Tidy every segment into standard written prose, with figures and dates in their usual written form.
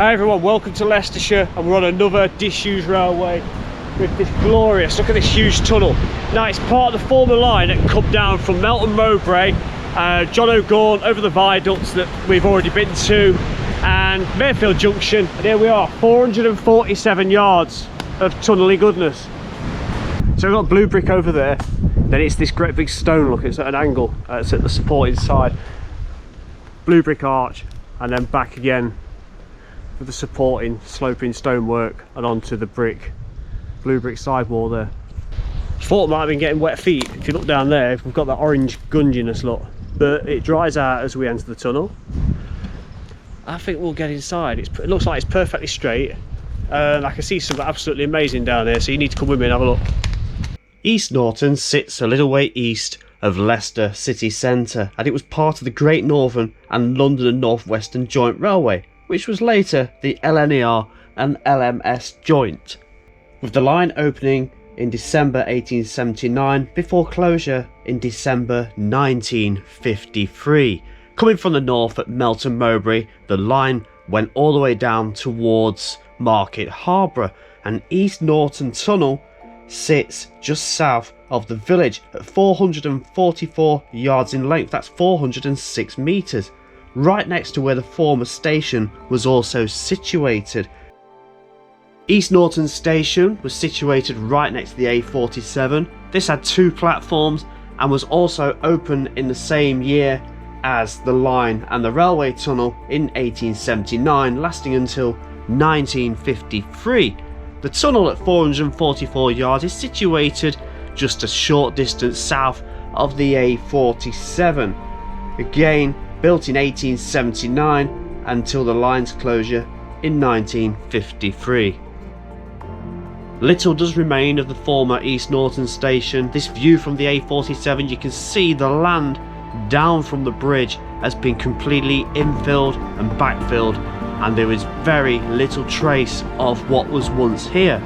Hi everyone, welcome to Leicestershire, and we're on another disused railway with this glorious, look at this huge tunnel. Now it's part of the former line that come down from Melton Mowbray, John O'Gorn, over the viaducts that we've already been to, and Mayfield Junction, and here we are, 447 yards of tunnelly goodness. So we've got blue brick over there, then it's this great big stone, look, it's at an angle, it's at the supporting side, blue brick arch, and then back again with the supporting sloping stonework and onto the blue brick sidewall there. Thought it might have been getting wet feet. If you look down there, we've got that orange gunginess look, but it dries out as we enter the tunnel. I think we'll get inside. It looks like it's perfectly straight. I can see something absolutely amazing down there, so you need to come with me and have a look. East Norton sits a little way east of Leicester city centre, and it was part of the Great Northern and London and North Western Joint Railway, which was later the LNER and LMS Joint, with the line opening in December 1879 before closure in December 1953. Coming from the north at Melton Mowbray, the line went all the way down towards Market Harborough, and East Norton Tunnel sits just south of the village at 444 yards in length. That's 406 metres, right next to where the former station was also situated. East Norton Station was situated right next to the A47. This had 2 platforms and was also opened in the same year as the line and the railway tunnel in 1879, lasting until 1953. The tunnel at 444 yards is situated just a short distance south of the A47. Again, built in 1879 until the line's closure in 1953. Little does remain of the former East Norton station. This view from the A47, you can see the land down from the bridge has been completely infilled and backfilled, and there is very little trace of what was once here.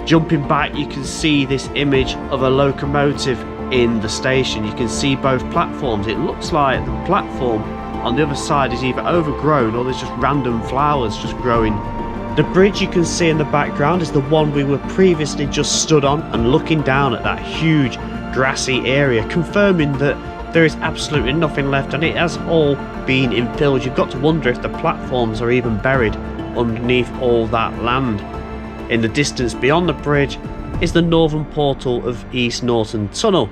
Jumping back, you can see this image of a locomotive in the station. You can see both platforms. It looks like the platform on the other side is either overgrown or there's just random flowers just growing. The bridge you can see in the background is the one we were previously just stood on and looking down at that huge grassy area, confirming that there is absolutely nothing left and it has all been infilled. You've got to wonder if the platforms are even buried underneath all that land. In the distance beyond the bridge is the northern portal of East Norton Tunnel.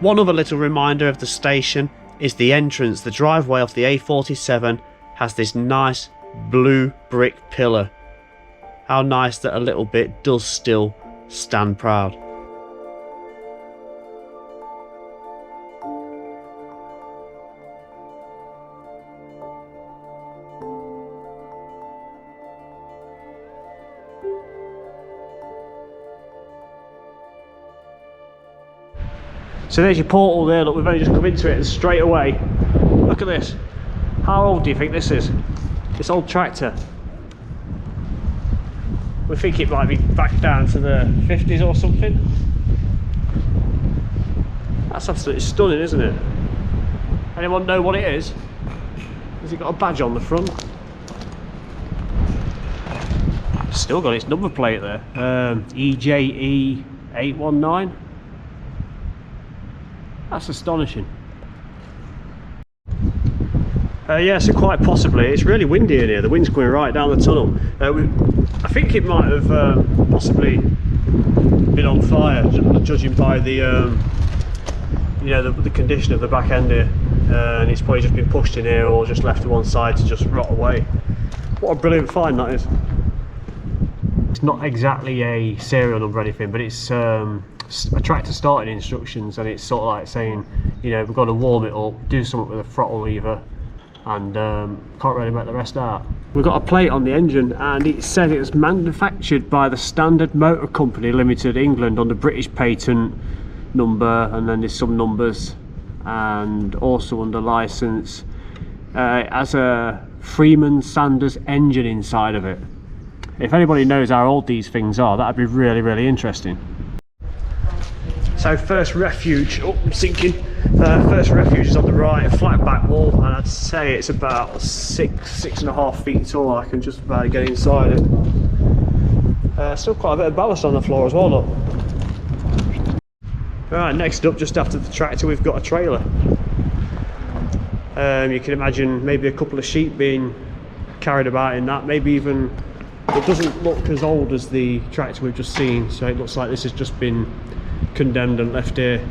One other little reminder of the station is the entrance. The driveway off the A47 has this nice blue brick pillar. How nice that a little bit does still stand proud. So there's your portal there, look, we've only just come into it and straight away, look at this. How old do you think this is? This old tractor. We think it might be back down to the 50s or something. That's absolutely stunning, isn't it? Anyone know what it is? Has it got a badge on the front? Still got its number plate there. EJE 819. That's astonishing. Yeah, so quite possibly, it's really windy in here. The wind's going right down the tunnel. I think it might have possibly been on fire, judging by the you know, the condition of the back end here, and it's probably just been pushed in here or just left to one side to just rot away. What a brilliant find that is. It's not exactly a serial number or anything, but it's a tractor starting instructions, and it's sort of like saying, you know, we've got to warm it up, do something with a throttle lever, and can't really make the rest out. We've got a plate on the engine, and it said it was manufactured by the Standard Motor Company Limited, England, on the British patent number, and then there's some numbers, and also under license. As a Freeman Sanders engine inside of it. If anybody knows how old these things are, that'd be really, really interesting. So first refuge, oh I'm sinking, first refuge is on the right, a flat back wall, and I'd say it's about 6.5 feet tall. I can just about get inside it. Still quite a bit of ballast on the floor as well, look. Right, next up, just after the tractor, we've got a trailer. You can imagine maybe a couple of sheep being carried about in that, maybe even, it doesn't look as old as the tractor we've just seen, so it looks like this has just been condemned and left here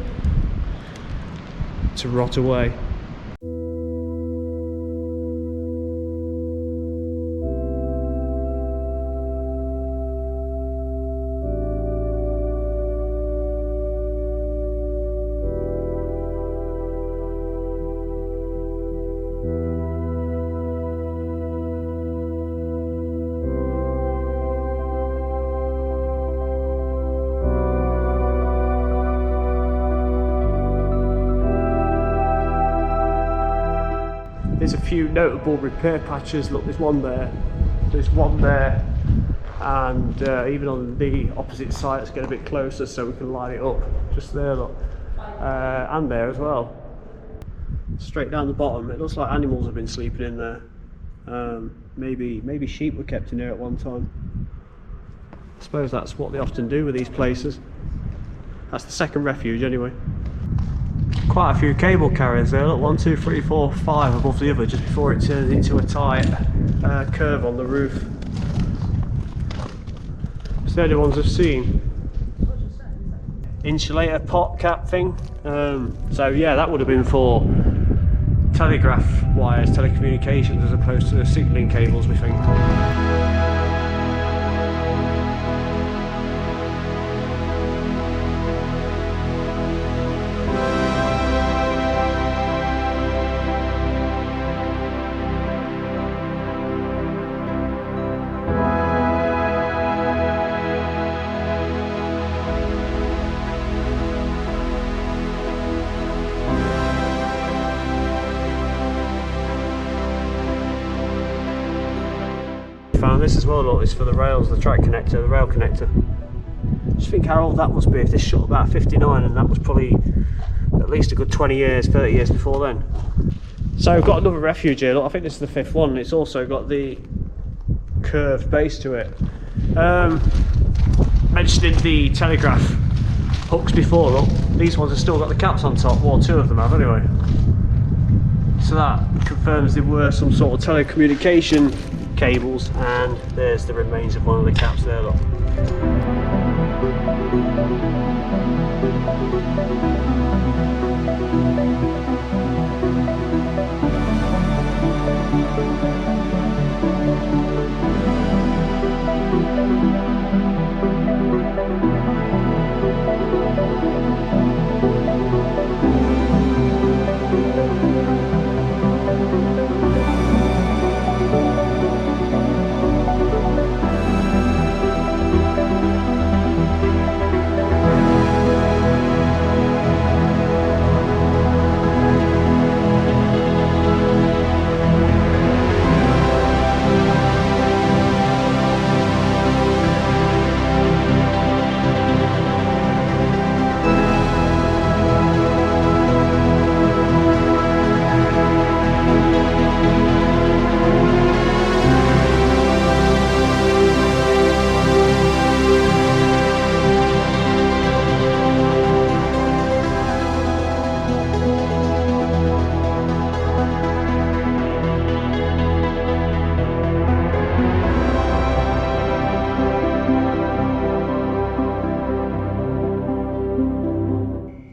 to rot away. There's a few notable repair patches. Look, there's one there, and even on the opposite side, let's get a bit closer so we can line it up. Just there, look, and there as well. Straight down the bottom, it looks like animals have been sleeping in there. Maybe sheep were kept in here at one time. I suppose that's what they often do with these places. That's the second refuge anyway. Quite a few cable carriers there, look, 1, 2, 3, 4, 5 above the other, just before it turns into a tight curve on the roof. It's the only ones I've seen. Insulator pot cap thing. So yeah, that would have been for telegraph wires, telecommunications, as opposed to the signalling cables, we think. Found this as well, look, it's for the rails, the track connector, the rail connector. Just think how old that must be. If this shot about 59, and that was probably at least a good 20 years, 30 years before then. So we've got another refuge here, look, I think this is the 5th one. It's also got the curved base to it. Mentioning the telegraph hooks before, look, these ones have still got the caps on top, well, 2 of them have anyway. So that confirms there were some sort of telecommunication cables, and there's the remains of one of the caps there, look.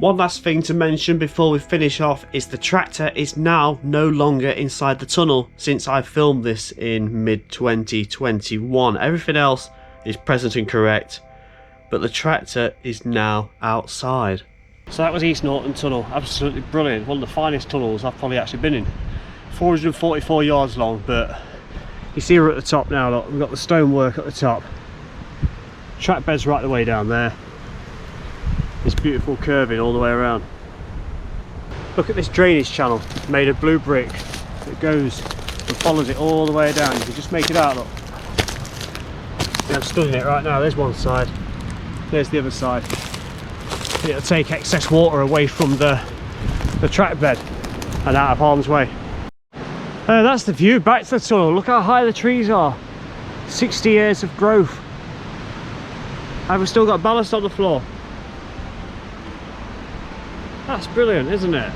One last thing to mention before we finish off is the tractor is now no longer inside the tunnel since I filmed this in mid-2021. Everything else is present and correct, but the tractor is now outside. So that was East Norton Tunnel, absolutely brilliant, one of the finest tunnels I've probably actually been in. 444 yards long, but you see we're at the top now, look, we've got the stonework at the top. Track bed's right the way down there. This beautiful curving all the way around. Look at this drainage channel made of blue brick that goes and follows it all the way down. You can just make it out, look. Yeah, I'm studying it right now. There's one side, there's the other side. It'll take excess water away from the track bed and out of harm's way. That's the view back to the tunnel. Look how high the trees are. 60 years of growth. And we've still got ballast on the floor. That's brilliant, isn't it?